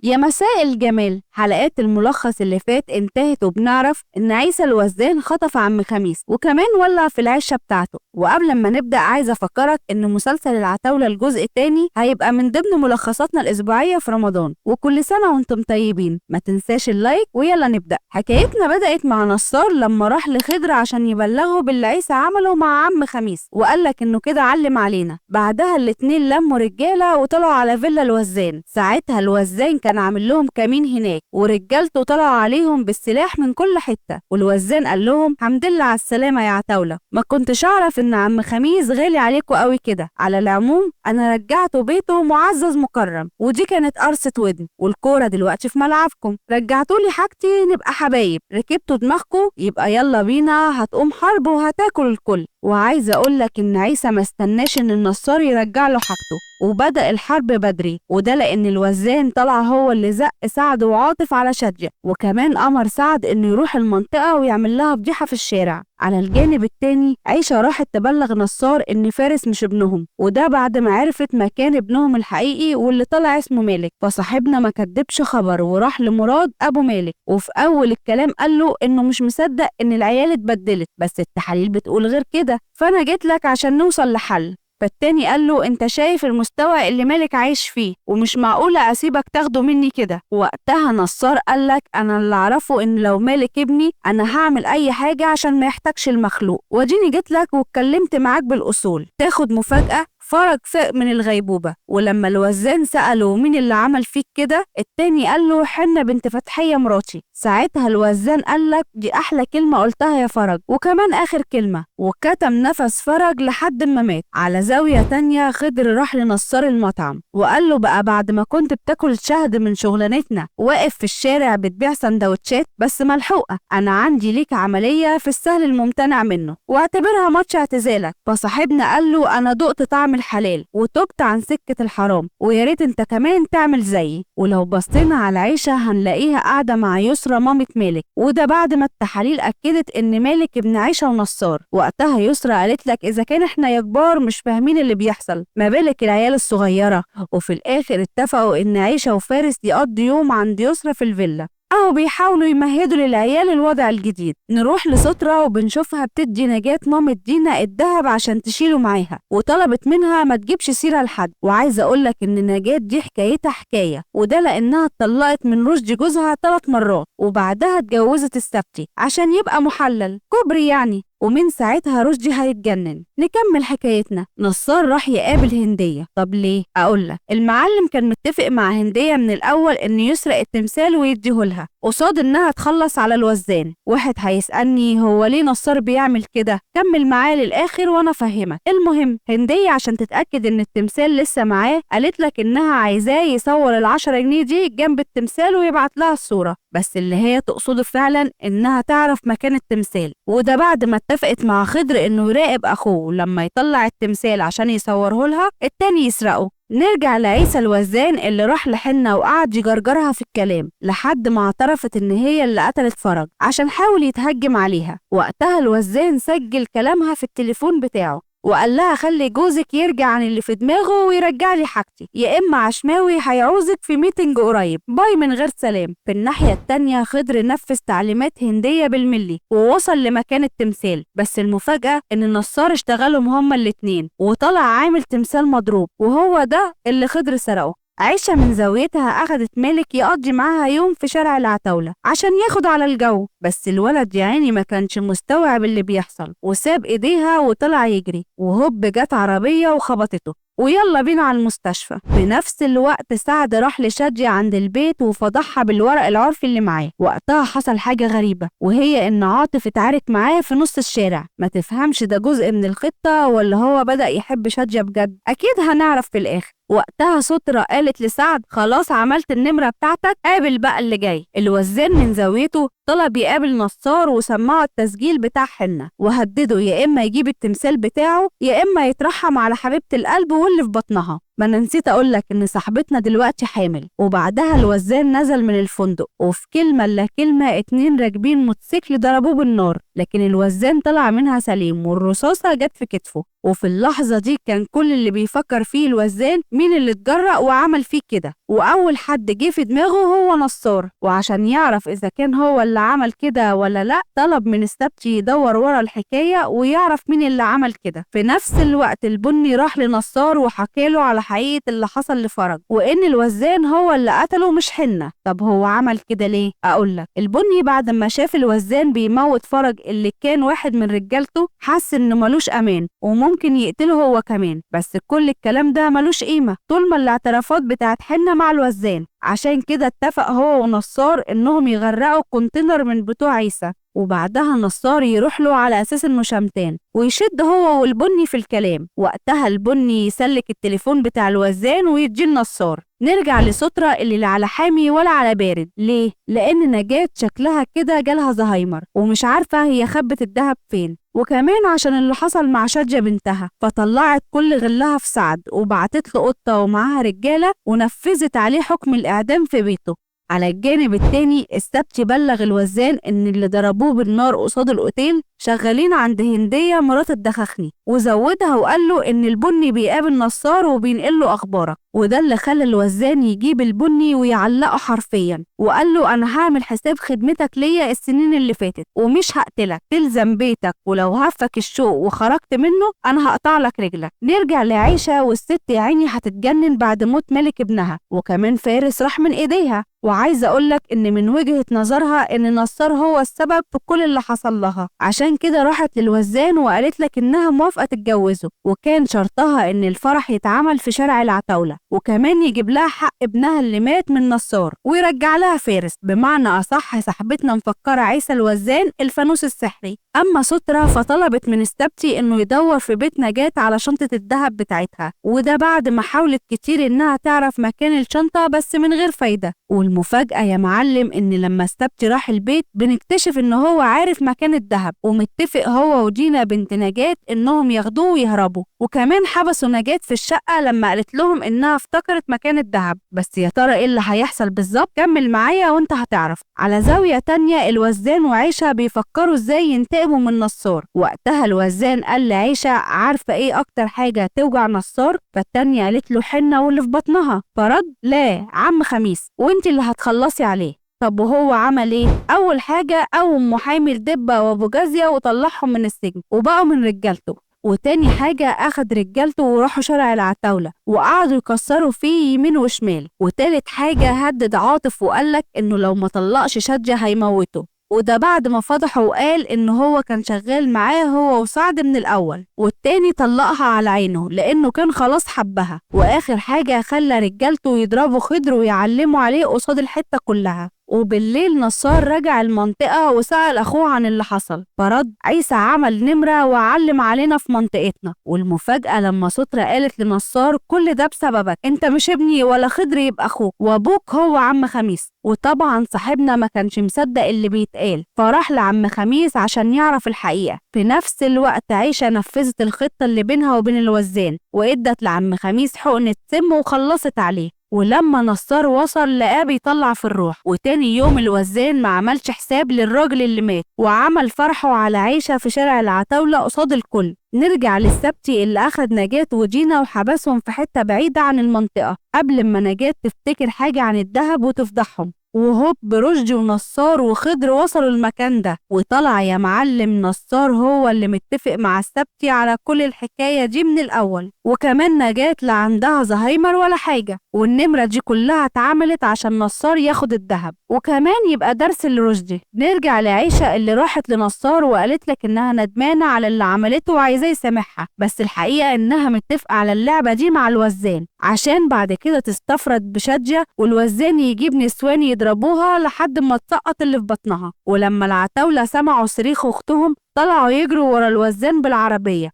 يا مساء الجمال. حلقات الملخص اللي فات انتهت وبنعرف ان عيسى الوزان خطف عم خميس وكمان ولع في العشه بتاعته. وقبل ما نبدا عايزه افكرك ان مسلسل العتاوله الجزء الثاني هيبقى من ضمن ملخصاتنا الاسبوعيه في رمضان، وكل سنه وانتم طيبين. ما تنساش اللايك ويلا نبدا. حكايتنا بدات مع نصار لما راح لخضر عشان يبلغه باللي عيسى عمله مع عم خميس، وقال لك انه كده علم علينا. بعدها الاتنين لموا رجاله وطلعوا على فيلا الوزان. ساعتها الوزان كان عامل لهم كمين هناك ورجالته طلعوا عليهم بالسلاح من كل حته، والوزان قال لهم الحمد لله على السلامه يا عتاوله، ما كنتش اعرف ان عم خميس غالي عليكم قوي كده. على العموم انا رجعته بيته معزز مكرم، ودي كانت قرصه ودن، والكوره دلوقتي في ملعبكم. رجعتولي حاجتي نبقى حبايب، ركبتوا دماغكم يبقى يلا بينا، هتقوم حرب وهتاكل الكل. وعايزه اقول لك ان عيسى ما استناش ان النصار يرجع له حاجته وبدأ الحرب بدري، وده لأن الوزان طلع هو اللي زق سعد وعاطف على شادية، وكمان أمر سعد إنه يروح المنطقة ويعمل لها فضيحة في الشارع. على الجانب التاني عيشة راحت تبلغ نصار إن فارس مش ابنهم، وده بعد ما عرفت مكان ابنهم الحقيقي واللي طلع اسمه مالك. فصاحبنا ما كدبش خبر وراح لمراد أبو مالك، وفي أول الكلام قال له إنه مش مصدق إن العيال اتبدلت، بس التحاليل بتقول غير كده، فأنا جيت لك عشان نوصل لحل. فالتاني قال له انت شايف المستوى اللي مالك عايش فيه، ومش معقولة اسيبك تاخده مني كده. وقتها نصار قال لك انا اللي اعرفه ان لو مالك ابني انا هعمل اي حاجة عشان ما يحتاجش المخلوق، واديني جيت لك واتكلمت معاك بالاصول. تاخد مفاجأة؟ فرج فاق من الغيبوبة، ولما الوزان سأله مين اللي عمل فيك كده، التاني قال له حنة بنت فتحية مراتي. ساعتها الوزان قال لك دي أحلى كلمة قلتها يا فرج، وكمان آخر كلمة، وكتم نفس فرج لحد ما مات. على زاوية تانية خضر راح لنصار المطعم وقال له بقى بعد ما كنت بتاكل شهد من شغلانتنا واقف في الشارع بتبيع سندوتشات بس ملحوقة، أنا عندي ليك عملية في السهل الممتنع منه واعتبرها ماتش اعتزالك. فصاحبنا قال له أنا دقت طعم الحلال وتبت عن سكة الحرام، ويا ريت انت كمان تعمل زيي. ولو بصينا على عيشة هنلاقيها قاعدة مع يسرى مامة مالك، وده بعد ما التحاليل أكدت إن مالك ابن عيشة ونصار. وقتها يسرى قالت لك إذا كان إحنا يا كبار مش فاهمين اللي بيحصل ما بالك العيال الصغيرة. وفي الآخر اتفقوا إن عيشة وفارس يقضي يوم عند يسرى في الفيلا، أو بيحاولوا يمهدوا للعيال الوضع الجديد. نروح لسترة وبنشوفها بتدي نجاة مامة دينا الدهب عشان تشيله معاها، وطلبت منها ما تجيبش سيرة لحد. وعايزة أقولك إن نجاة دي حكايتها حكاية، وده لأنها اتطلقت من رشدي جوزها 3 مرات، وبعدها اتجوزت السبتي عشان يبقى محلل كبري يعني، ومن ساعتها رشدي هيتجنن. نكمل حكايتنا. نصار راح يقابل هندية. طب ليه؟ أقولك، المعلم كان متفق مع هندية من الأول إن يسرق التمثال ويديهولها قصاد إنها تخلص على الوزان. واحد هيسألني هو ليه نصار بيعمل كده؟ كمل معاه للآخر وأنا فهمك. المهم هندية عشان تتأكد إن التمثال لسه معاه قالت لك إنها عايزاه يصور ال10 جنيه دي جنب التمثال ويبعت لها الصورة، بس اللي هي تقصده فعلا إنها تعرف مكان التمثال. وده بعد ما اتفقت مع خضر إنه يراقب أخوه لما يطلع التمثال عشان يصوره لها التاني يسرقه. نرجع لعيسى الوزان اللي راح لحنة وقعد يجرجرها في الكلام لحد ما اعترفت ان هي اللي قتلت فرج عشان حاول يتهجم عليها. وقتها الوزان سجل كلامها في التليفون بتاعه وقال لها خلي جوزك يرجع عن اللي في دماغه ويرجع لي حاجتي، يا اما عشماوي هيعوزك في ميتنج قريب، باي من غير سلام. في الناحيه التانيه خضر نفذ تعليمات هنديه بالملي ووصل لمكان التمثال، بس المفاجاه ان النصار اشتغلهم هما الاتنين وطلع عامل تمثال مضروب، وهو ده اللي خضر سرقه. عيشة من زاويتها أخدت مالك يقضي معاها يوم في شارع العتاولة عشان ياخد على الجو، بس الولد يعني ما كانش مستوعب اللي بيحصل وساب ايديها وطلع يجري، وهوب جت عربية وخبطته ويلا بينا على المستشفى. في نفس الوقت سعد راح لشادية عند البيت وفضحها بالورق العرفي اللي معاه. وقتها حصل حاجة غريبة، وهي ان عاطف اتعارك معاه في نص الشارع. ما تفهمش ده جزء من الخطة ولا هو بدأ يحب شادية بجد، اكيد هنعرف في الاخر. وقتها سترة قالت لسعد خلاص عملت النمرة بتاعتك، قابل بقى اللي جاي. الوزان من زاويته طلب يقابل نصار وسمعه التسجيل بتاع حنة وهدده يا اما يجيب التمثال بتاعه يا اما يترحم على حبيبة القلب واللي في بطنها. ما انا نسيت اقولك ان صاحبتنا دلوقتي حامل. وبعدها الوزان نزل من الفندق، وفي كلمة الا كلمة 2 راكبين موتوسيكل ضربوه بالنار، لكن الوزان طلع منها سليم والرصاصة جت في كتفه. وفي اللحظة دي كان كل اللي بيفكر فيه الوزان مين اللي اتجرأ وعمل فيه كده، وأول حد جه في دماغه هو نصار. وعشان يعرف إذا كان هو اللي عمل كده ولا لأ، طلب من استبتي يدور ورا الحكاية ويعرف مين اللي عمل كده. في نفس الوقت البني راح لنصار وحكاله على حقيقة اللي حصل لفرج، وإن الوزان هو اللي قتله مش حنة. طب هو عمل كده ليه؟ أقولك. البني بعد ما شاف الوزان بيموت فرج اللي كان واحد من رجالته، حس إنه ملوش أمان وممكن يقتله هو كمان، بس كل الكلام ده ملوش قيمة طول ما الاعترافات بتاعت حنة مع الوزان. عشان كده اتفق هو ونصار انهم يغرقوا كونتينر من بتوع عيسى، وبعدها نصار يروح له على اساس انه شمتان ويشد هو والبني في الكلام. وقتها البني يسلك التليفون بتاع الوزان ويديه لنصار. نرجع لسترة اللي لا على حامي ولا على بارد. ليه؟ لان نجاة شكلها كده جالها زهايمر ومش عارفة هي خبت الدهب فين، وكمان عشان اللي حصل مع شادية بنتها، فطلعت كل غلها في سعد وبعتت له قطة ومعاها رجالة ونفذت عليه حكم الإعدام في بيته. على الجانب التاني السبتي بلغ الوزان ان اللي ضربوه بالنار قصاد الاوتيل شغالين عند هندية مرات الدخخني، وزودها وقال له ان البني بيقابل نصار وبينقل له اخبارك. وده اللي خلى الوزان يجيب البني ويعلقه حرفيا، وقال له انا هعمل حساب خدمتك ليا السنين اللي فاتت ومش هقتلك، تلزم بيتك، ولو هفك الشوق وخرجت منه انا هقطع لك رجلك. نرجع لعيشة والست يا عيني هتتجنن بعد موت ملك ابنها، وكمان فارس راح من ايديها. وعايزه اقولك ان من وجهة نظرها ان نصار هو السبب في كل اللي حصل لها، عشان كده راحت للوزان وقالت لك انها موافقه تتجوزه، وكان شرطها ان الفرح يتعمل في شارع العتاوله، وكمان يجيب لها حق ابنها اللي مات من نصار ويرجع لها فارس. بمعنى اصح صاحبتنا مفكره عيسى الوزان الفانوس السحري. اما سترة فطلبت من استبتي انه يدور في بيت نجاة على شنطه الذهب بتاعتها، وده بعد ما حاولت كتير انها تعرف مكان الشنطه بس من غير فايده. والمفاجأة يا معلم إن لما استبتي راح البيت بنكتشف إن هو عارف مكان الذهب ومتفق هو ودينا بنت نجاة إنهم ياخدوه ويهربوا، وكمان حبسوا نجاة في الشقة لما قالت لهم إنها افتكرت مكان الذهب. بس يا ترى إيه اللي هيحصل بالظبط؟ كمل معايا وإنت هتعرف. على زاوية تانية الوزان وعيشة بيفكروا إزاي ينتقموا من نصار. وقتها الوزان قال لعيشة عارفة إيه أكتر حاجة توجع نصار؟ فالتانية قالت له حنة واللي في بطنها، فرد لا عم خميس وانت اللي هتخلصي عليه. طب وهو عمل ايه؟ اول حاجة قوم محامي الدبة وابو جازية وطلعهم من السجن وبقوا من رجالته، وتاني حاجة اخد رجالته وراحوا شارع العتاولة وقعدوا يكسروا فيه يمين وشمال، وتالت حاجة هدد عاطف وقالك انه لو ما طلقش شادية هيموته، وده بعد ما فضحه وقال ان هو كان شغال معاه هو وسعد من الاول، والتاني طلقها على عينه لانه كان خلاص حبها. واخر حاجة خلى رجالته يضربوا خضر ويعلموا عليه قصاد الحتة كلها. وبالليل نصار رجع المنطقة وسأل أخوه عن اللي حصل، فرد عيسى عمل نمرة وعلم علينا في منطقتنا. والمفاجأة لما سترة قالت لنصار كل ده بسببك، انت مش ابني ولا خضر يبقى أخوك، وأبوك هو عم خميس. وطبعا صاحبنا ما كانش مصدق اللي بيتقال، فراح لعم خميس عشان يعرف الحقيقة. في نفس الوقت عيشة نفذت الخطة اللي بينها وبين الوزان وإدت لعم خميس حقنة سم وخلصت عليه. ولما نصار وصل لقاه بيطلع في الروح. وتاني يوم الوزان ما عملش حساب للراجل اللي مات وعمل فرحه على عيشة في شارع العتاولة قصاد الكل. نرجع للسبتي اللي أخد نجاة ودينا وحبسهم في حتة بعيدة عن المنطقة قبل ما نجاة تفتكر حاجة عن الذهب وتفضحهم. وهوب رشدي ونصار وخضر وصلوا المكان ده، وطلع يا معلم نصار هو اللي متفق مع السبتي على كل الحكاية دي من الأول، وكمان نجاة لا عندها زهايمر ولا حاجة، والنمرة دي كلها اتعملت عشان نصار ياخد الذهب وكمان يبقى درس لرشدي. نرجع لعيشة اللي راحت لنصار وقالت لك انها ندمانة على اللي عملته وعايزاه يسامحها، بس الحقيقة انها متفقة على اللعبة دي مع الوزان عشان بعد كده تستفرد بشادية والوزان يجيب نسوان يضربوها لحد ما تسقط اللي في بطنها. ولما العتاولة سمعوا صريخ اختهم طلعوا يجروا ورا الوزان بالعربية،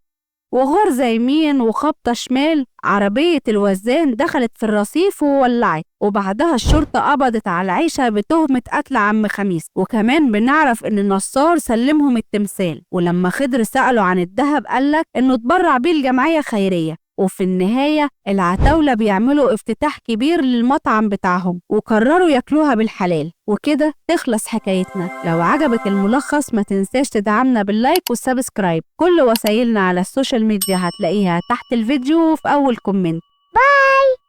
وغرزة يمين وخبطة شمال عربية الوزان دخلت في الرصيف وولعت. وبعدها الشرطة قبضت على عيشة بتهمة قتل عم خميس، وكمان بنعرف ان نصار سلمهم التمثال. ولما خضر سأله عن الذهب قالك انه اتبرع بيه الجمعية خيرية. وفي النهاية العتاولة بيعملوا افتتاح كبير للمطعم بتاعهم وقرروا ياكلوها بالحلال. وكده تخلص حكايتنا. لو عجبك الملخص ما تنساش تدعمنا باللايك والسبسكرايب. كل وسائلنا على السوشيال ميديا هتلاقيها تحت الفيديو وفي أول كومنت. باي.